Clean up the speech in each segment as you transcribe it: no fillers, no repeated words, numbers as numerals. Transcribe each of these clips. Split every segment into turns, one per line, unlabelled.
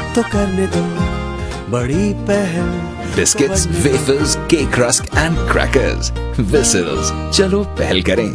तो करने दो बड़ी पहल।
Biscuits, wafers, cake rusk and crackers. Whistles, चलो पहल करें।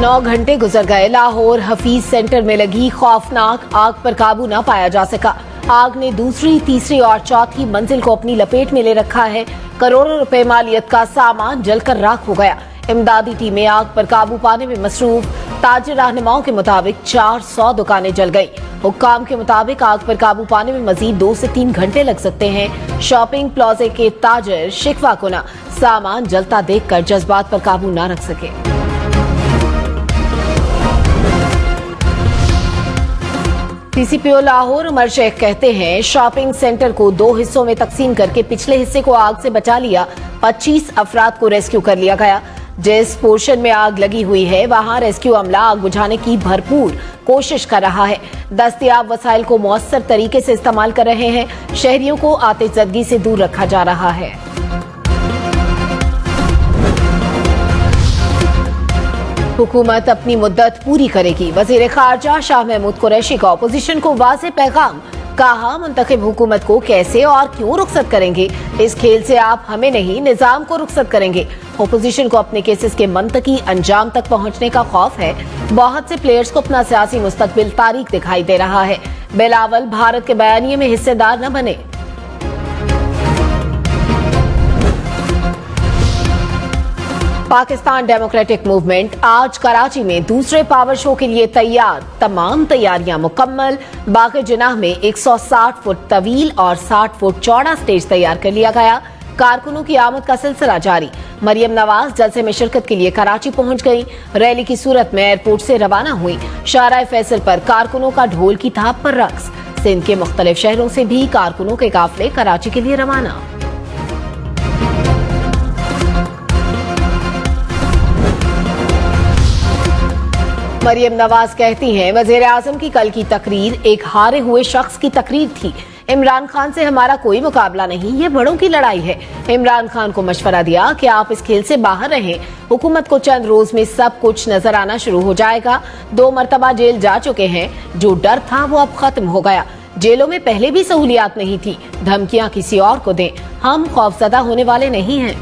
नौ घंटे गुजर गए। लाहौर हफीज सेंटर में लगी खौफनाक आग पर काबू न पाया जा सका। आग ने दूसरी, तीसरी और चौथी मंजिल को अपनी लपेट में ले रखा है। करोड़ों रुपए मालियत का सामान जलकर राख हो गया। इमदादी टीमें आग पर काबू पाने में मसरूफ। ताजिर रहनुमाओं के मुताबिक 400 दुकानें जल गई। हुक्काम के मुताबिक आग पर काबू पाने में मजीद 2 से 3 घंटे लग सकते हैं। शॉपिंग प्लाजे के ताजिर शिकवा कुना सामान जलता देखकर जज्बात पर काबू न रख सके। सीसीपीओ लाहौर उमर शेख कहते हैं, शॉपिंग सेंटर को 2 हिस्सों में तकसीम करके पिछले हिस्से को आग से बचा लिया। 25 अफराद को रेस्क्यू कर लिया गया। जिस पोर्शन में आग लगी हुई है वहां रेस्क्यू अमला आग बुझाने की भरपूर कोशिश कर रहा है। दस्तयाब वसाइल को मौसर तरीके से इस्तेमाल कर रहे हैं। शहरियों को आतिशज़दगी से दूर रखा जा रहा है। हुकूमत अपनी मुद्दत पूरी करेगी। वजीर खारजा शाह महमूद कुरैशी का अपोजिशन को वाज़ेह पैगाम। कहा, मुंतखब हुकूमत को कैसे और क्यों रुखसत करेंगे? इस खेल से आप हमें नहीं, निजाम को रुखसत करेंगे। अपोजिशन को अपने केसेस के मंतकी अंजाम तक पहुंचने का खौफ है। बहुत से प्लेयर्स को अपना सियासी मुस्तकबिल तारीख दिखाई दे रहा है। बिलावल भारत के बयानिए में हिस्सेदार न बने। पाकिस्तान डेमोक्रेटिक मूवमेंट आज कराची में दूसरे पावर शो के लिए तैयार। तमाम तैयारियां मुकम्मल। बाग़ जिनाह में 160 फुट तवील और 60 फुट चौड़ा स्टेज तैयार कर लिया गया। कारकुनों की आमद का सिलसिला जारी। मरियम नवाज जलसे में शिरकत के लिए कराची पहुंच गई। रैली की सूरत में एयरपोर्ट से रवाना हुई। शाहराह फैसल पर कारकुनों का ढोल की थाप पर रक्स। सिंध के मुख्तलिफ शहरों से भी कारकुनों के काफिले कराची के लिए रवाना। मरियम नवाज कहती हैं, वजीर आजम की कल की तकरीर एक हारे हुए शख्स की तकरीर थी। इमरान खान से हमारा कोई मुकाबला नहीं, ये बड़ों की लड़ाई है। इमरान खान को मशवरा दिया कि आप इस खेल से बाहर रहें। हुकूमत को चंद रोज में सब कुछ नजर आना शुरू हो जाएगा। 2 मरतबा जेल जा चुके हैं। जो डर था वो अब खत्म हो गया। जेलों में पहले भी सहूलियात नहीं थी। धमकियां किसी और को दें, हम खौफजदा होने वाले नहीं हैं।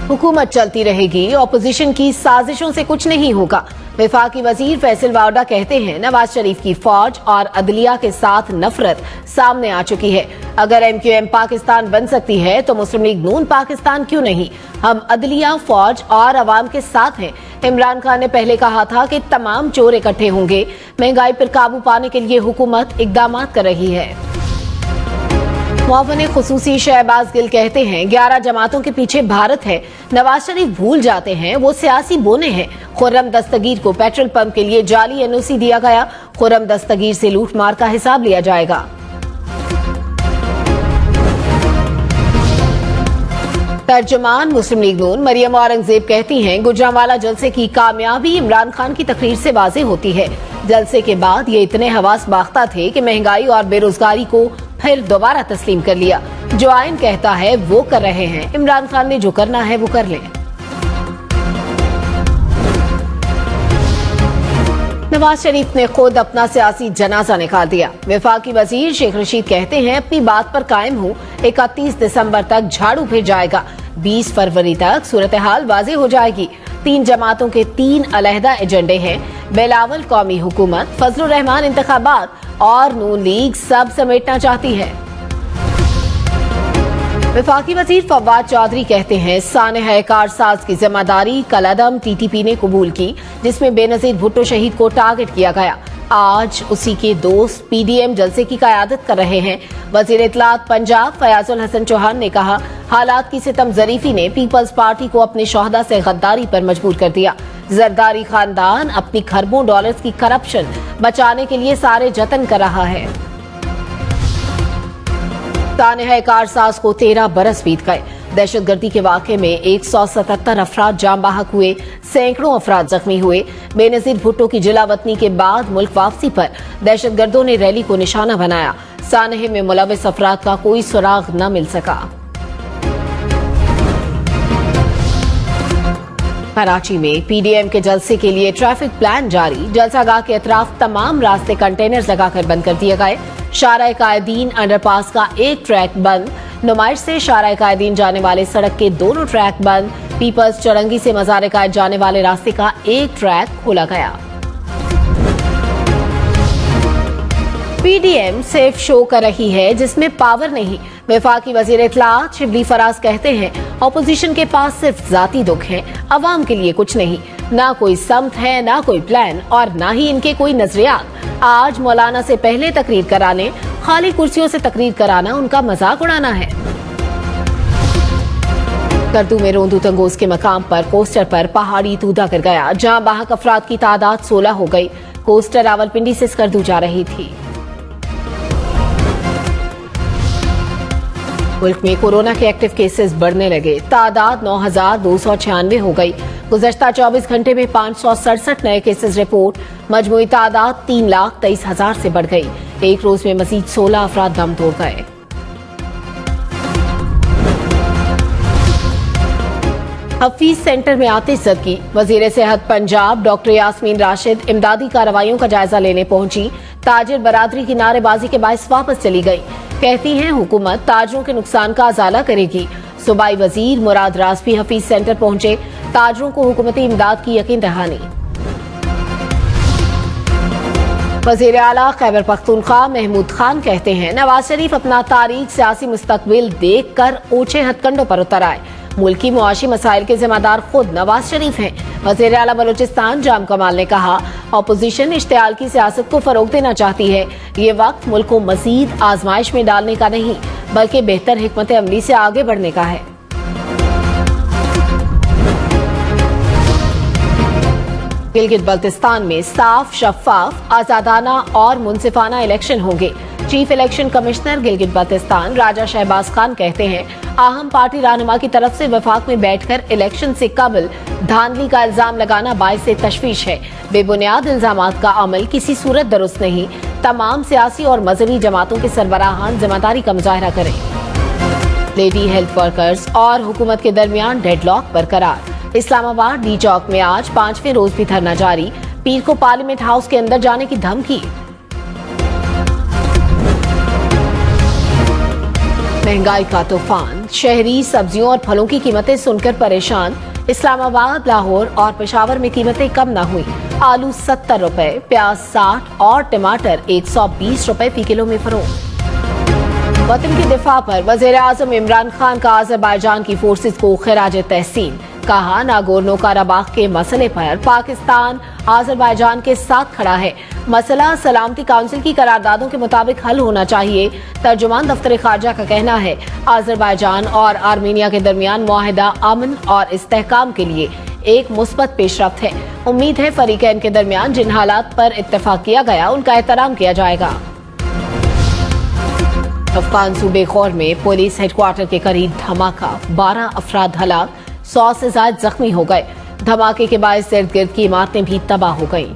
हुकूमत चलती रहेगी, ऑपोजिशन की साजिशों से कुछ नहीं होगा। वफाकी वजीर फैसल वावडा कहते हैं, नवाज शरीफ की फौज और अदलिया के साथ नफरत सामने आ चुकी है। अगर MQM पाकिस्तान बन सकती है तो मुस्लिम लीग नून पाकिस्तान क्यों नहीं? हम अदलिया, फौज और अवाम के साथ हैं। इमरान खान ने पहले कहा था कि तमाम चोर इकट्ठे होंगे। महंगाई पर काबू पाने के लिए हुकूमत इकदाम कर रही है। मुआवने खुसूसी शहबाज गिल कहते हैं, 11 जमातों के पीछे भारत है। नवाज शरीफ भूल जाते हैं वो सियासी बोने हैं। खुर्रम दस्तगीर को पेट्रोल पंप के लिए जाली NOC दिया गया। खुर्रम दस्तगीर से लूटमार का हिसाब लिया जाएगा। तर्जुमान मुस्लिम लीग नून मरियम औरंगजेब कहती हैं, गुजरांवाला जलसे की कामयाबी इमरान खान की तकरीर से वाज़ेह होती है। जलसे के बाद ये इतने हवास बाख्ता थे कि महंगाई और बेरोजगारी को फिर दोबारा तस्लीम कर लिया। जो आइन कहता है वो कर रहे हैं। इमरान खान ने जो करना है वो कर लें। नवाज शरीफ ने खुद अपना सियासी जनाजा निकाल दिया। वफाकी वजीर शेख रशीद कहते हैं, अपनी बात पर कायम हूँ। 31 दिसंबर तक झाड़ू फिर जाएगा। 20 फरवरी तक सूरत हाल वाज़ेह हो जाएगी। 3 जमातों के 3 अलहदा एजेंडे हैं। बिलावल कौमी हुकूमत, फजलुर रहमान इंतखाबात और नून लीग सब समेटना चाहती है। वफाकी वजीर फवाद चौधरी कहते हैं, सानह कारसाज की जिम्मेदारी कलअदम TTP ने कबूल की, जिसमें बेनजीर भुट्टो शहीद को टारगेट किया गया। आज उसी के दोस्त PDM जलसे की कयादत कर रहे हैं। वजीर इत्तलात पंजाब फयाजुल हसन चौहान ने कहा, हालात की सितम जरीफी ने पीपल्स पार्टी को अपने शोहदा से गद्दारी पर मजबूर कर दिया। जरदारी खानदान अपनी खरबों डॉलर्स की करप्शन बचाने के लिए सारे जतन कर रहा है। सानह कारसाज को 13 बरस बीत गए। दहशतगर्दी के वाक़े में 177 अफराद जाम बहक हुए, सैकड़ों अफराद जख्मी हुए। बेनजीर भुट्टो की जिला वतनी के बाद मुल्क वापसी पर दहशतगर्दों ने रैली को निशाना बनाया। सानह में मुलविस अफराद का कोई सुराग न मिल सका। कराची में पीडीएम के जलसे के लिए ट्रैफिक प्लान जारी। जलसागाह के अतराफ तमाम रास्ते कंटेनर्स लगाकर बंद कर दिए गए। शाराए कायदीन अंडरपास का एक ट्रैक बंद। नुमाइश से शाराए कायदीन जाने वाले सड़क के दोनों ट्रैक बंद। पीपल्स चौरंगी से मज़ार कायद जाने वाले रास्ते का एक ट्रैक खोला गया। पीडीएम सिर्फ शो कर रही है जिसमें पावर नहीं। वफाकी वजीर इत्तलात शिबली फराज कहते हैं, ऑपोजिशन के पास सिर्फ जाती दुख है, अवाम के लिए कुछ नहीं। ना कोई समत है, ना कोई प्लान और ना ही इनके कोई नजरियात। आज मौलाना से पहले तकरीर कराने, खाली कुर्सियों से तकरीर कराना उनका मजाक उड़ाना है। करतू में रोंदू तंगोज के मकाम पर कोस्टर पर पहाड़ी तूदा कर गया, जहां बाहक अफराद की तादाद 16 हो गई। कोस्टर रावलपिंडी से स्कर्दू जा रही थी। मुल्क में कोरोना के एक्टिव केसेस बढ़ने लगे, तादाद 9,296 हो गई। गुज़श्ता 24 घंटे में 567 नए केसेस रिपोर्ट। मजमूई तादाद 3,23,000 से बढ़ गई। एक रोज में मजीद 16 अफराद दम तोड़ गए। हफीज सेंटर में आतिशज़दगी। वजीर सेहत पंजाब डॉक्टर यास्मीन राशिद इमदादी कार्रवाइयों का जायजा लेने पहुंची। ताजिर बरादरी की नारेबाजी के बायस वापस चली गई। कहती हैं हुकूमत ताजरों के नुकसान का अजाला करेगी। सूबाई वजीर मुराद राज भी हफीज सेंटर पहुंचे। ताजरों को हुकूमती इमदाद की यकीन दहानी। वजीर आला खैबर पख्तूनख्वा महमूद खान कहते हैं, नवाज शरीफ अपना तारीख सियासी मुस्तकबिल देख कर ऊंचे हथकंडों पर उतर आए। मुल्की मुआशी मसाइल के जिम्मेदार खुद नवाज शरीफ हैं। वज़ीर आला बलूचिस्तान जाम कमाल ने कहा, ऑपोजिशन इश्तियाल की सियासत को फरोग देना चाहती है। ये वक्त मुल्क को मजीद आजमाइश में डालने का नहीं बल्कि बेहतर हिकमत अमली से आगे बढ़ने का है। गिलगित बल्तिस्तान में साफ, शफाफ, आजादाना और मुनसिफाना इलेक्शन होंगे। Chief election commissioner Gilgit Baltistan Raja Shahbaz Khan कहते हैं, अहम पार्टी रहनुमा की तरफ से वफाक में बैठकर इलेक्शन से कबल धांधली का इल्जाम लगाना बाइस तशवीश है। बेबुनियाद इल्जामात का अमल किसी सूरत दुरुस्त नहीं। तमाम सियासी और मजहबी जमातों के सरबराहान जिम्मेदारी का मुजाहरा करें। लेडी हेल्थ वर्कर्स और हुकूमत के दरमियान डेडलॉक बरकरार। इस्लामाबाद डी चौक में आज 5वें रोज भी धरना जारी। पीर को पार्लियामेंट हाउस के अंदर जाने की धमकी। महंगाई का तूफान। शहरी सब्जियों और फलों की कीमतें सुनकर परेशान। इस्लामाबाद, लाहौर और पेशावर में कीमतें कम न हुई। आलू 70 रुपए, प्याज 60 और टमाटर 120 रुपए फी किलो में फरोख्त। वतन की दिफा पर वजीर आजम इमरान खान का अजरबैजान की फोर्सेस को खिराज तहसीन। कहा, नागोर्नो काराबाख के मसले पर पाकिस्तान अजरबैजान के साथ खड़ा है। मसला सलामती काउंसिल की करारदादों के मुताबिक हल होना चाहिए। तर्जुमान दफ्तर खारजा का कहना है, अजरबैजान और आर्मीनिया के दरमियान मुआहिदा अमन और इस्तेहकाम के लिए एक मुस्बत पेशरफ्त है। उम्मीद है फरीकैन के दरमियान जिन हालात पर इत्तेफाक किया गया उनका एहतराम किया जाएगा। अफगान सूबे खौर में पुलिस हेडक्वार्टर के करीब धमाका, 12 अफराद हलाक, 100 से ज्यादा जख्मी हो गए। धमाके के बायस इर्द गिर्द की इमारतें भी तबाह हो गईं।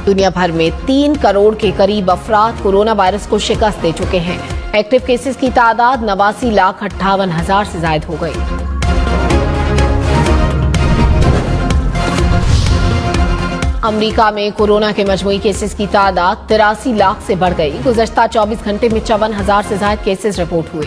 दुनिया भर में 3 करोड़ के करीब अफराद कोरोना वायरस को शिकस्त दे चुके हैं। एक्टिव केसेस की तादाद 89,58,000 से ज्यादा हो गई। अमेरिका में कोरोना के मजमूई केसेस की तादाद 83 लाख से बढ़ गई। गुज़श्ता 24 घंटे में 54,000 से ज्यादा केसेस रिपोर्ट हुए।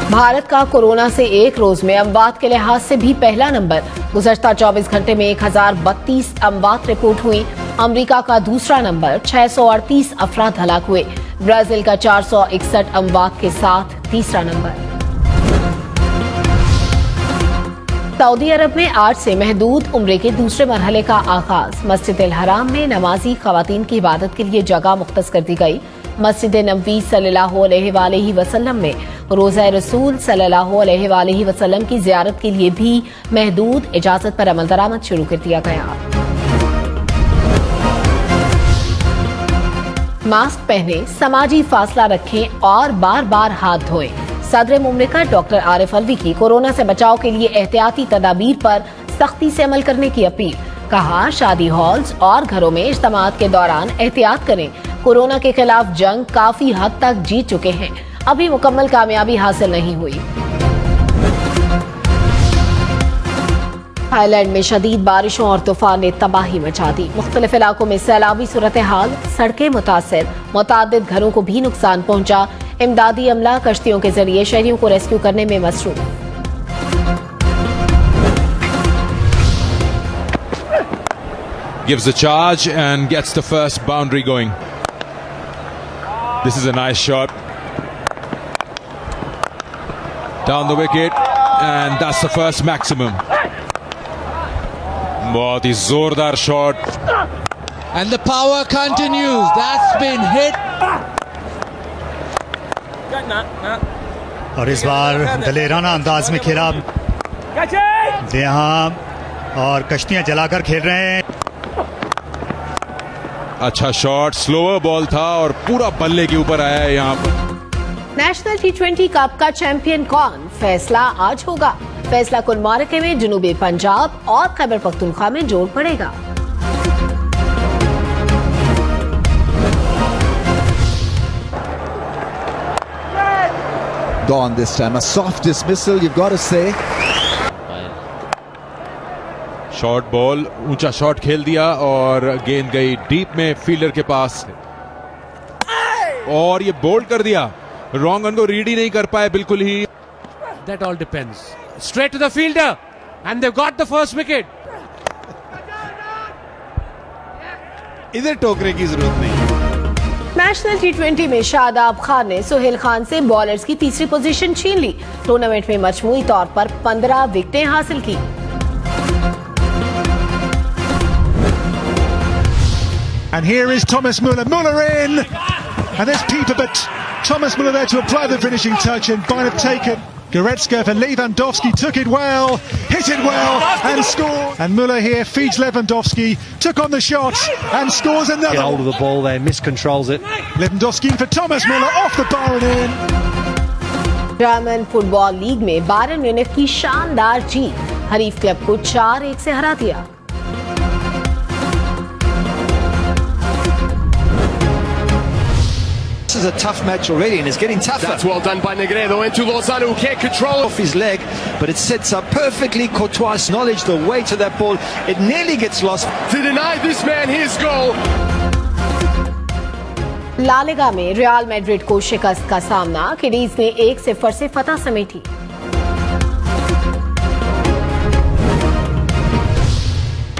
भारत का कोरोना से एक रोज में अमवात के लिहाज से भी पहला नंबर। गुज़श्ता 24 घंटे में 1032 अमवात रिपोर्ट हुई। अमेरिका का दूसरा नंबर, 638 अफराद हलाक हुए। ब्राजील का 461 अमवात के साथ तीसरा नंबर। सऊदी अरब में आज से महदूद उम्रे के दूसरे मरहले का आगाज। मस्जिद अल हराम में नमाजी खवातीन की इबादत के लिए जगह मुख्तस कर दी गई। मस्जिद नबवी सल्लल्लाहु अलैहि वसल्लम में रोज़ा रसूल सल्लल्लाहु अलैहि वसल्लम की जियारत के लिए भी महदूद इजाजत पर अमल दरामद शुरू कर दिया गया। मास्क पहने, समाजी फासला रखें और बार बार हाथ धोएं। सदर मुमलिकत डॉक्टर आरिफ अलवी की कोरोना से बचाव के लिए एहतियाती तदाबीर पर सख्ती से अमल करने की अपील। कहा, शादी हॉल्स और घरों में इज्तिमात के दौरान एहतियात करें। कोरोना के खिलाफ जंग काफी हद तक जीत चुके हैं, अभी मुकम्मल कामयाबी हासिल नहीं हुई। थाईलैंड में शदीद बारिशों और तूफान ने तबाही मचा दी। मुख्तलिफ इलाकों में सैलाबी सूरत हाल, सड़कें मुतासिर, मुतादिद घरों को भी नुकसान पहुंचा। इमदादी अमला कश्तियों के जरिए शहरियों को रेस्क्यू करने में मसरूफ।
Gives the charge and gets the first boundary going. This is a nice shot. Down the wicket and that's the first maximum. बहुत ही जोरदार shot.
And the power continues. That's been hit.
और इस बार दलेराना अंदाज में खेला यहाँ और कश्तियां जलाकर खेल रहे हैं.
अच्छा शॉट, स्लोअर बॉल था और पूरा बल्ले के ऊपर आया है यहाँ पर.
नेशनल T20 कप का चैंपियन कौन, फैसला आज होगा. फैसला कुल मार्के में जनूबी पंजाब और खैबर पख्तूनख्वा में जोर पड़ेगा.
Gone this time. A soft dismissal, you've got to say.
Short ball, ऊंचा शॉट खेल दिया और गेंद गई डीप में फील्डर के पास और ये बोल्ड कर दिया. रॉन्ग वन को रीड ही नहीं कर पाए बिल्कुल ही.
That all depends. Straight to the fielder, and they've got the first wicket.
इधर टोकरे की जरूरत नहीं.
नेशनल T20 में शादाब खान ने सुहेल खान से बॉलर्स की तीसरी पोजीशन छीन ली. टूर्नामेंट में मजमूई तौर पर 15 विकेटें हासिल की.
And here is Thomas Muller. Muller in, and there's Pieper, but Thomas Muller there to apply the finishing touch, and might have taken Goretzka for Lewandowski. Took it well, hit it well, and scored. And Muller here feeds Lewandowski, took on the shot, and scores another.
Get hold of the ball there, miscontrols it.
Lewandowski for Thomas Muller, off the bar and in.
German football league में Byron Munich की शानदार जीत, हरीफ club को 4-1 से हरा दिया.
This is a tough match already and it's getting tougher.
That's well done by Negredo into Lozano, who can't control
Off his leg, but it sets up perfectly. Courtois acknowledged the weight of that ball. It nearly gets lost.
to deny this man his goal.
La Liga में real Madrid को शिकस्त का सामना, kiddies ने 1-0 से फतह समेटी.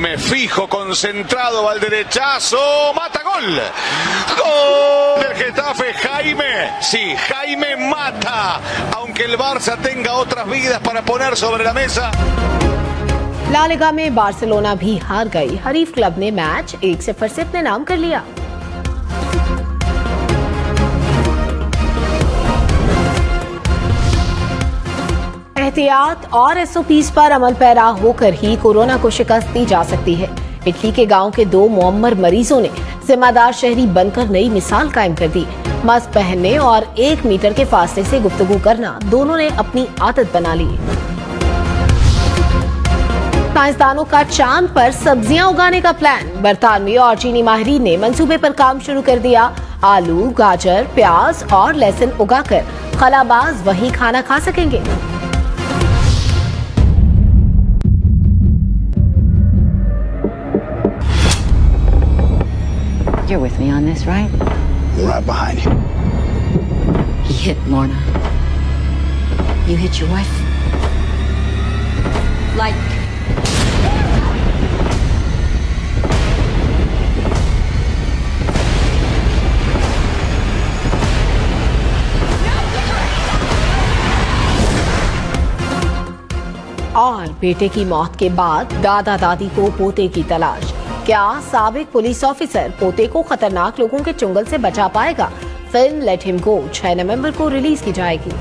Me fijo, concentrado, va al derechazo, mata, gol. Gol del Getafe, Jaime. Sí, Jaime mata. Aunque el Barça tenga otras vidas para poner sobre la mesa.
La Liga में Barcelona भी हार गई. हरीफ क्लब ने मैच 1-0 से अपने नाम कर लिया. एहतियात और SOPs पर अमल पैरा होकर ही कोरोना को शिकस्त दी जा सकती है. इटली के गांव के 2 मुअम्मर मरीजों ने जिम्मेदार शहरी बनकर नई मिसाल कायम कर दी. मास्क पहनने और 1 मीटर के फासले से गुफ्तगू करना दोनों ने अपनी आदत बना ली. साइंसदानों का चांद पर सब्जियां उगाने का प्लान. बरतानवी और चीनी माहिरीन ने मंसूबे पर काम शुरू कर दिया. आलू, गाजर, प्याज और लहसुन उगाकर खलाबाज वही खाना खा सकेंगे.
You're with me on this, right?
Right behind you.
He hit Lorna. You hit your wife? Like...
और बेटे की मौत के बाद दादा दादी को पोते की तलाश. क्या साबिक पुलिस ऑफिसर पोते को खतरनाक लोगों के चुंगल से बचा पाएगा? फिल्म लेट हिम गो 6 नवंबर को रिलीज की जाएगी.